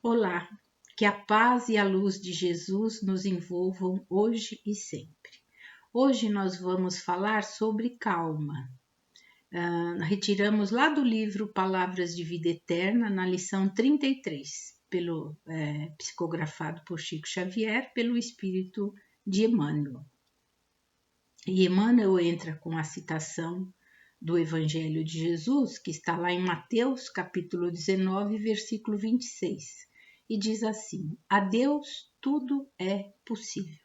Olá, que a paz e a luz de Jesus nos envolvam hoje e sempre. Hoje nós vamos falar sobre calma. Retiramos lá do livro Palavras de Vida Eterna, na lição 33, psicografado por Chico Xavier, pelo Espírito de Emmanuel. E Emmanuel entra com a citação do Evangelho de Jesus, que está lá em Mateus, capítulo 19, versículo 26. E diz assim: a Deus tudo é possível,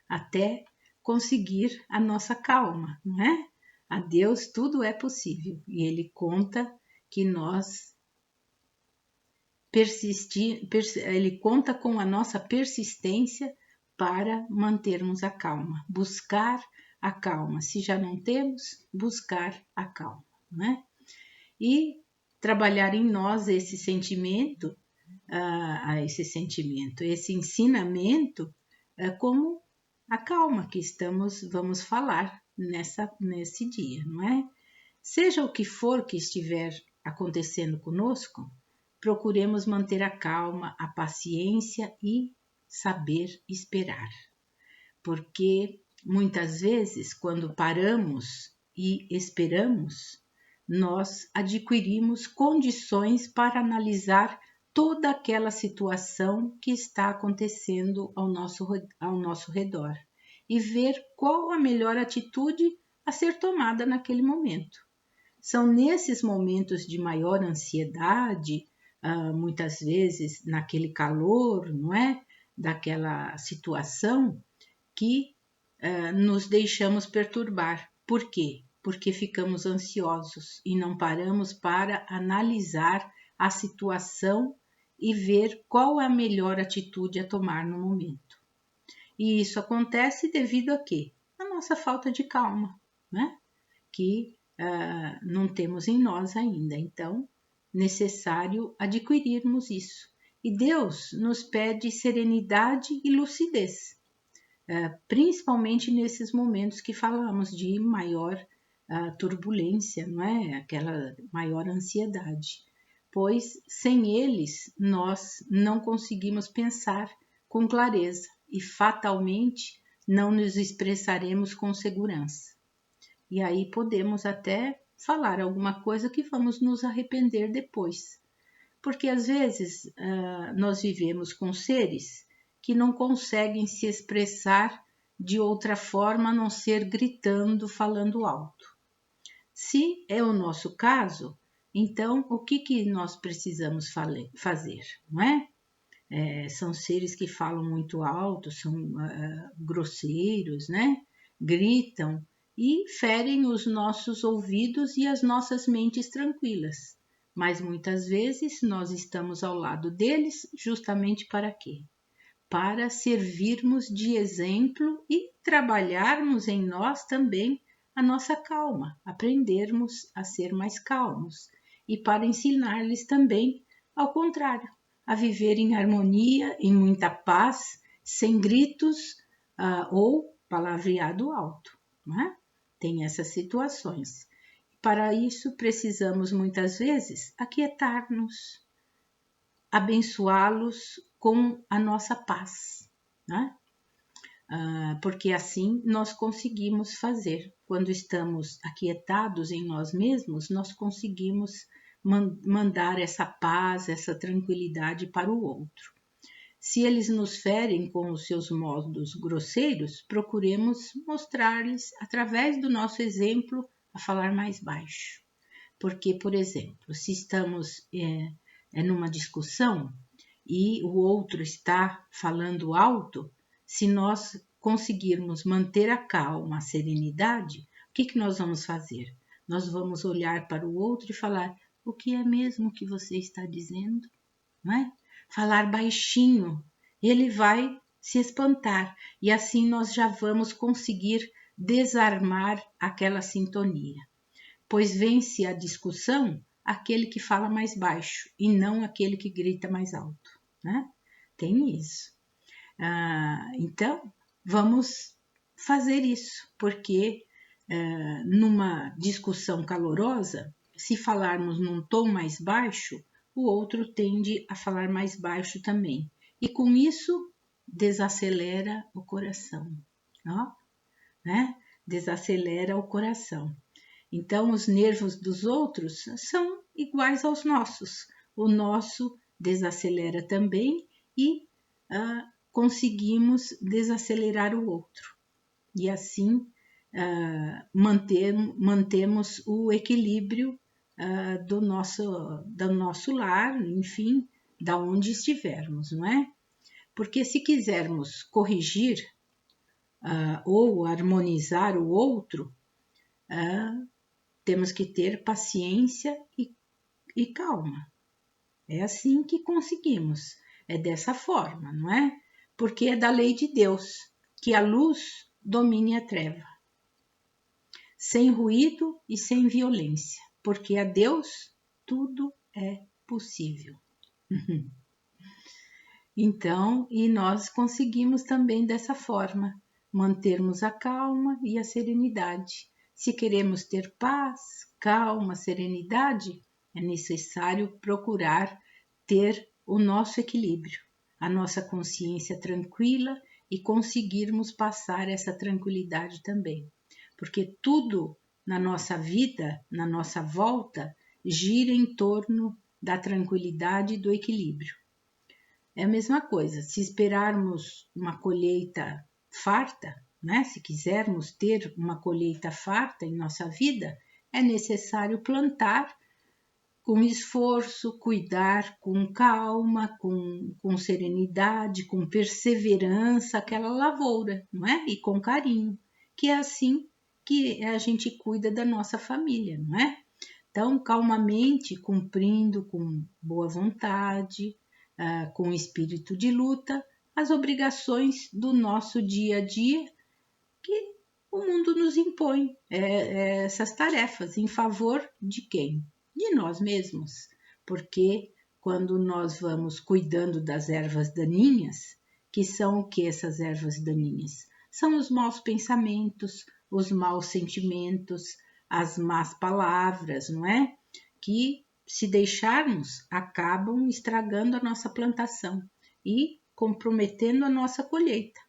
até conseguir a nossa calma, não é? A Deus tudo é possível. E ele conta que ele conta com a nossa persistência para mantermos a calma, buscar a calma. Se já não temos, buscar a calma, não é? E trabalhar em nós esse sentimento, esse ensinamento, como a calma que vamos falar nesse dia, não é? Seja o que for que estiver acontecendo conosco, procuremos manter a calma, a paciência e saber esperar. Porque muitas vezes, quando paramos e esperamos, nós adquirimos condições para analisar toda aquela situação que está acontecendo ao nosso redor e ver qual a melhor atitude a ser tomada naquele momento. São nesses momentos de maior ansiedade, muitas vezes naquele calor, não é? Daquela situação, que nos deixamos perturbar. Por quê? Porque ficamos ansiosos e não paramos para analisar a situação e ver qual a melhor atitude a tomar no momento. E isso acontece devido a quê? A nossa falta de calma, né? Que não temos em nós ainda. Então, necessário adquirirmos isso. E Deus nos pede serenidade e lucidez, principalmente nesses momentos que falamos de maior turbulência, não é? Aquela maior ansiedade. Pois sem eles nós não conseguimos pensar com clareza e fatalmente não nos expressaremos com segurança. E aí podemos até falar alguma coisa que vamos nos arrepender depois. Porque às vezes nós vivemos com seres que não conseguem se expressar de outra forma a não ser gritando, falando alto. Se é o nosso caso, então o que nós precisamos fazer, não é? São seres que falam muito alto, são grosseiros, né? Gritam e ferem os nossos ouvidos e as nossas mentes tranquilas. Mas muitas vezes nós estamos ao lado deles justamente para quê? Para servirmos de exemplo e trabalharmos em nós também a nossa calma, aprendermos a ser mais calmos e para ensinar-lhes também ao contrário, a viver em harmonia, em muita paz, sem gritos ou palavreado alto, não é? Tem essas situações. Para isso, precisamos muitas vezes aquietar-nos, abençoá-los com a nossa paz, né? Porque assim nós conseguimos fazer. Quando estamos aquietados em nós mesmos, nós conseguimos mandar essa paz, essa tranquilidade para o outro. Se eles nos ferem com os seus modos grosseiros, procuremos mostrar-lhes, através do nosso exemplo, a falar mais baixo. Porque, por exemplo, se estamos numa discussão e o outro está falando alto, se nós conseguirmos manter a calma, a serenidade, o que nós vamos fazer? Nós vamos olhar para o outro e falar: o que é mesmo que você está dizendo? Não é? Falar baixinho, ele vai se espantar e assim nós já vamos conseguir desarmar aquela sintonia. Pois vence a discussão aquele que fala mais baixo e não aquele que grita mais alto, né? Tem isso. Então, vamos fazer isso, porque numa discussão calorosa, se falarmos num tom mais baixo, o outro tende a falar mais baixo também. E com isso desacelera o coração, ó, né? Desacelera o coração. Então, os nervos dos outros são iguais aos nossos. O nosso desacelera também e conseguimos desacelerar o outro. E assim mantemos o equilíbrio do nosso lar, enfim, da onde estivermos, não é? Porque se quisermos corrigir ou harmonizar o outro, temos que ter paciência e calma. É assim que conseguimos. É dessa forma, não é? Porque é da lei de Deus que a luz domine a treva, sem ruído e sem violência, porque a Deus tudo é possível. Então, e nós conseguimos também dessa forma mantermos a calma e a serenidade. Se queremos ter paz, calma, serenidade, é necessário procurar ter o nosso equilíbrio, a nossa consciência tranquila e conseguirmos passar essa tranquilidade também. Porque tudo na nossa vida, na nossa volta, gira em torno da tranquilidade e do equilíbrio. É a mesma coisa, se esperarmos uma colheita farta, né? Se quisermos ter uma colheita farta em nossa vida, é necessário plantar com esforço, cuidar com calma, com serenidade, com perseverança aquela lavoura, não é? E com carinho, que é assim que a gente cuida da nossa família, não é? Então, calmamente, cumprindo com boa vontade, com espírito de luta, as obrigações do nosso dia a dia que o mundo nos impõe, essas tarefas em favor de quem? De nós mesmos, porque quando nós vamos cuidando das ervas daninhas, que são o que essas ervas daninhas? São os maus pensamentos, os maus sentimentos, as más palavras, não é? Que, se deixarmos, acabam estragando a nossa plantação e comprometendo a nossa colheita.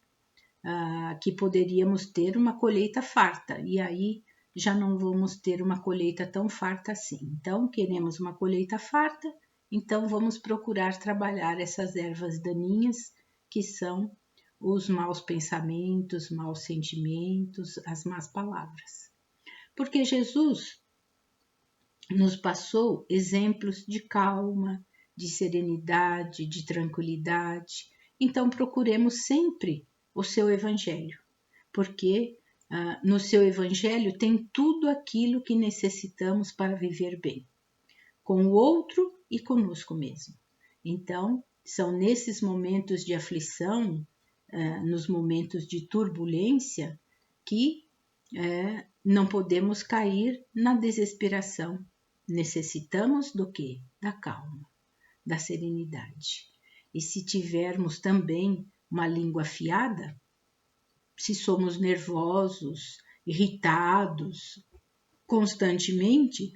Que poderíamos ter uma colheita farta, e aí já não vamos ter uma colheita tão farta assim. Então, queremos uma colheita farta, então vamos procurar trabalhar essas ervas daninhas, que são os maus pensamentos, maus sentimentos, as más palavras. Porque Jesus nos passou exemplos de calma, de serenidade, de tranquilidade. Então, procuremos sempre o seu Evangelho, porque no seu Evangelho tem tudo aquilo que necessitamos para viver bem, com o outro e conosco mesmo. Então, são nesses momentos de aflição, nos momentos de turbulência, que não podemos cair na desesperação. Necessitamos do quê? Da calma, da serenidade. E se tivermos também uma língua afiada, se somos nervosos, irritados constantemente,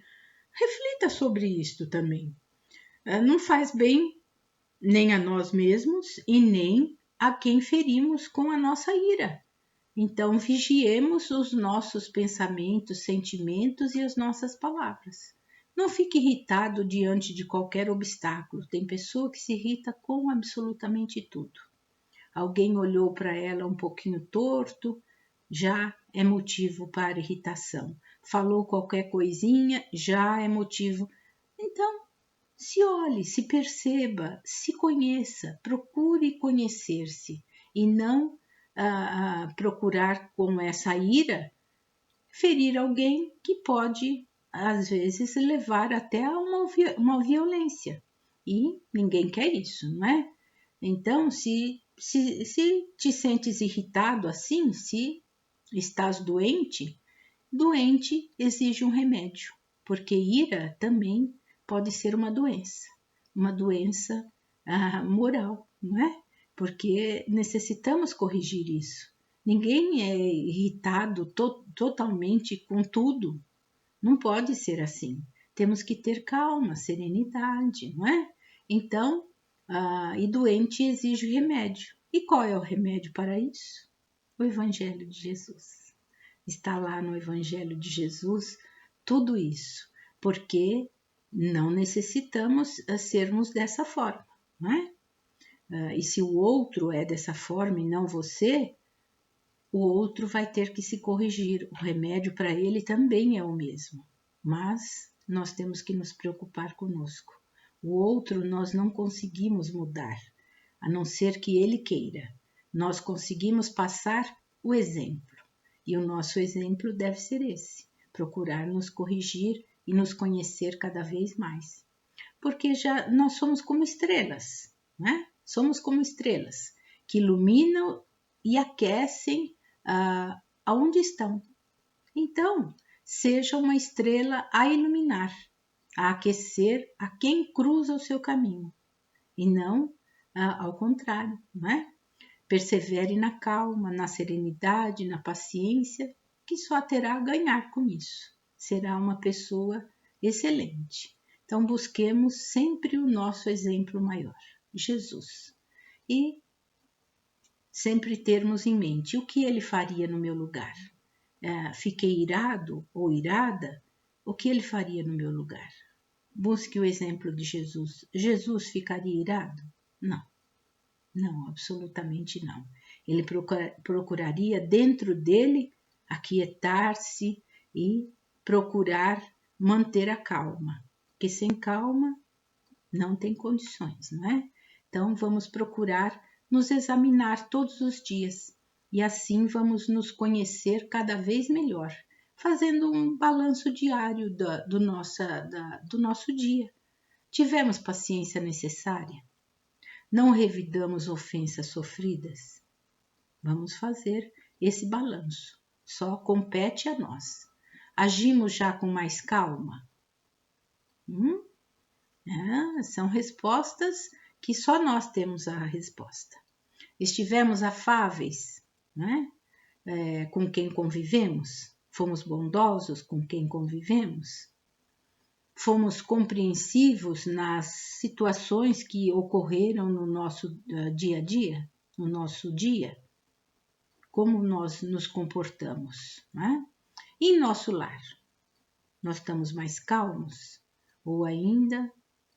reflita sobre isto também. Não faz bem nem a nós mesmos e nem a quem ferimos com a nossa ira. Então, vigiemos os nossos pensamentos, sentimentos e as nossas palavras. Não fique irritado diante de qualquer obstáculo. Tem pessoa que se irrita com absolutamente tudo. Alguém olhou para ela um pouquinho torto, já é motivo para irritação. Falou qualquer coisinha, já é motivo. Então, se olhe, se perceba, se conheça, procure conhecer-se e não procurar com essa ira ferir alguém que pode, às vezes, levar até a uma violência. E ninguém quer isso, não é? Então, se te sentes irritado assim, se estás doente, doente exige um remédio, porque ira também pode ser uma doença moral, não é? Porque necessitamos corrigir isso. Ninguém é irritado totalmente com tudo. Não pode ser assim. temos que ter calma, serenidade, não é? Então, e doente exige remédio. E qual é o remédio para isso? O Evangelho de Jesus. Está lá no Evangelho de Jesus tudo isso, porque não necessitamos sermos dessa forma, não é? E se o outro é dessa forma e não você, o outro vai ter que se corrigir. O remédio para ele também é o mesmo, mas nós temos que nos preocupar conosco. O outro nós não conseguimos mudar, a não ser que ele queira. Nós conseguimos passar o exemplo, e o nosso exemplo deve ser esse: procurar nos corrigir e nos conhecer cada vez mais. Porque já nós somos como estrelas, né? Somos como estrelas que iluminam e aquecem aonde estão. Então, seja uma estrela a iluminar, a aquecer a quem cruza o seu caminho, e não ao contrário, né? Persevere na calma, na serenidade, na paciência, que só terá a ganhar com isso. Será uma pessoa excelente. Então, busquemos sempre o nosso exemplo maior, Jesus. E sempre termos em mente o que ele faria no meu lugar. Fiquei irado ou irada, o que ele faria no meu lugar? Busque o exemplo de Jesus. Jesus ficaria irado? Não. Não, absolutamente não. Ele procuraria dentro dele aquietar-se e procurar manter a calma, porque sem calma não tem condições, não é? Então vamos procurar nos examinar todos os dias e assim vamos nos conhecer cada vez melhor, fazendo um balanço diário do nosso dia. Tivemos paciência necessária? Não revidamos ofensas sofridas? Vamos fazer esse balanço. Só compete a nós. Agimos já com mais calma? São respostas que só nós temos a resposta. Estivemos afáveis, né? Com quem convivemos? Fomos bondosos com quem convivemos? Fomos compreensivos nas situações que ocorreram no nosso dia a dia, no nosso dia? Como nós nos comportamos, né? E em nosso lar? Nós estamos mais calmos? Ou ainda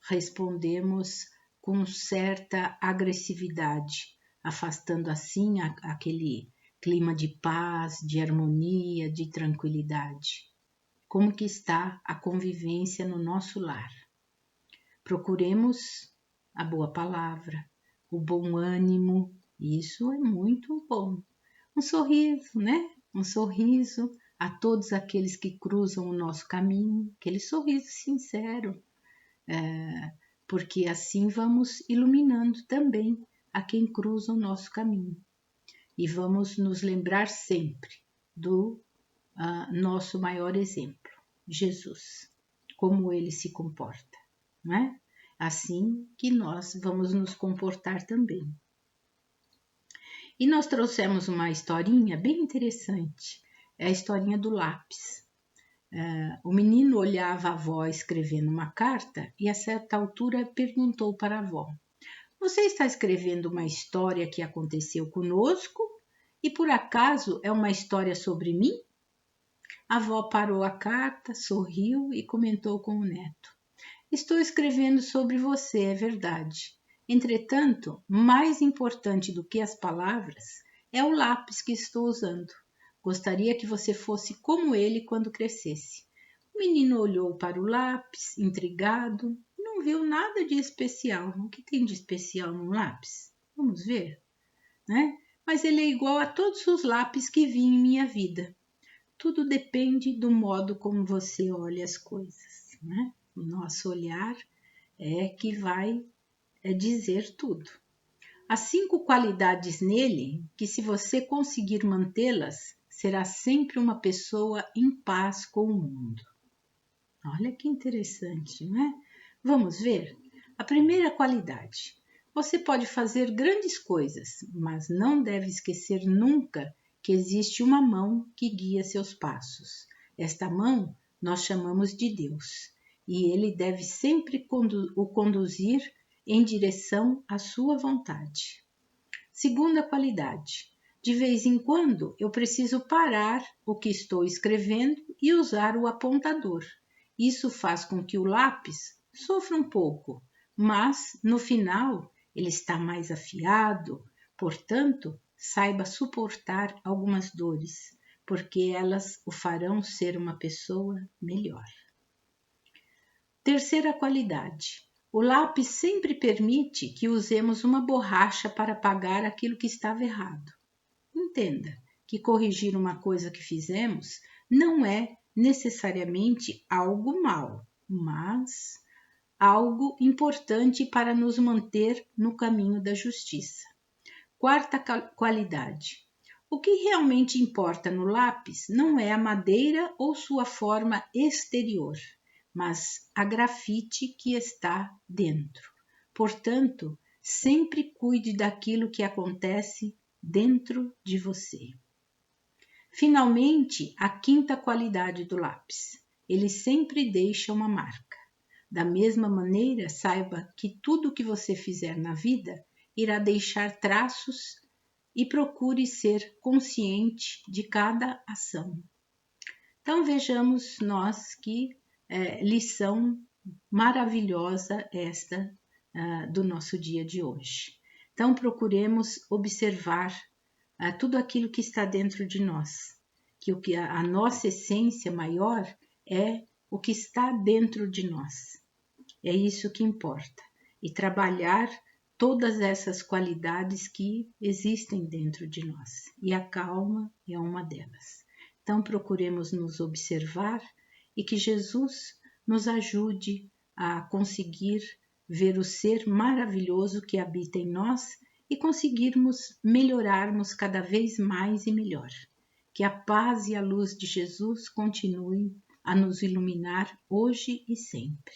respondemos com certa agressividade, afastando assim aquele clima de paz, de harmonia, de tranquilidade? Como que está a convivência no nosso lar? Procuremos a boa palavra, o bom ânimo, isso é muito bom. Um sorriso, né? Um sorriso a todos aqueles que cruzam o nosso caminho, aquele sorriso sincero, porque assim vamos iluminando também a quem cruza o nosso caminho. E vamos nos lembrar sempre do nosso maior exemplo, Jesus, como ele se comporta, não é? Assim que nós vamos nos comportar também. E nós trouxemos uma historinha bem interessante, é a historinha do lápis. O menino olhava a avó escrevendo uma carta e a certa altura perguntou para a avó: "Você está escrevendo uma história que aconteceu conosco e por acaso é uma história sobre mim?" A avó parou a carta, sorriu e comentou com o neto: "Estou escrevendo sobre você, é verdade. Entretanto, mais importante do que as palavras é o lápis que estou usando. Gostaria que você fosse como ele quando crescesse." O menino olhou para o lápis, intrigado, e não viu nada de especial. O que tem de especial num lápis? Vamos ver, né? Mas ele é igual a todos os lápis que vi em minha vida. Tudo depende do modo como você olha as coisas, né? O nosso olhar é que vai dizer tudo. Há 5 qualidades nele que, se você conseguir mantê-las, será sempre uma pessoa em paz com o mundo. Olha que interessante, não é? Vamos ver? A primeira qualidade: você pode fazer grandes coisas, mas não deve esquecer nunca que existe uma mão que guia seus passos. Esta mão nós chamamos de Deus. e ele deve sempre o conduzir em direção à sua vontade. Segunda qualidade. De vez em quando eu preciso parar o que estou escrevendo e usar o apontador. Isso faz com que o lápis sofra um pouco, mas no final ele está mais afiado, portanto, saiba suportar algumas dores, porque elas o farão ser uma pessoa melhor. Terceira qualidade. O lápis sempre permite que usemos uma borracha para apagar aquilo que estava errado. Entenda que corrigir uma coisa que fizemos não é necessariamente algo mal, mas algo importante para nos manter no caminho da justiça. Quarta qualidade. O que realmente importa no lápis não é a madeira ou sua forma exterior, mas a grafite que está dentro. Portanto, sempre cuide daquilo que acontece dentro de você. Finalmente, a quinta qualidade do lápis. Ele sempre deixa uma marca. Da mesma maneira, saiba que tudo que você fizer na vida irá deixar traços e procure ser consciente de cada ação. Então vejamos nós que lição maravilhosa esta do nosso dia de hoje. Então procuremos observar tudo aquilo que está dentro de nós, que a nossa essência maior é o que está dentro de nós. É isso que importa. E trabalhar todas essas qualidades que existem dentro de nós. E a calma é uma delas. Então procuremos nos observar e que Jesus nos ajude a conseguir ver o ser maravilhoso que habita em nós e conseguirmos melhorarmos cada vez mais e melhor. Que a paz e a luz de Jesus continuem a nos iluminar hoje e sempre.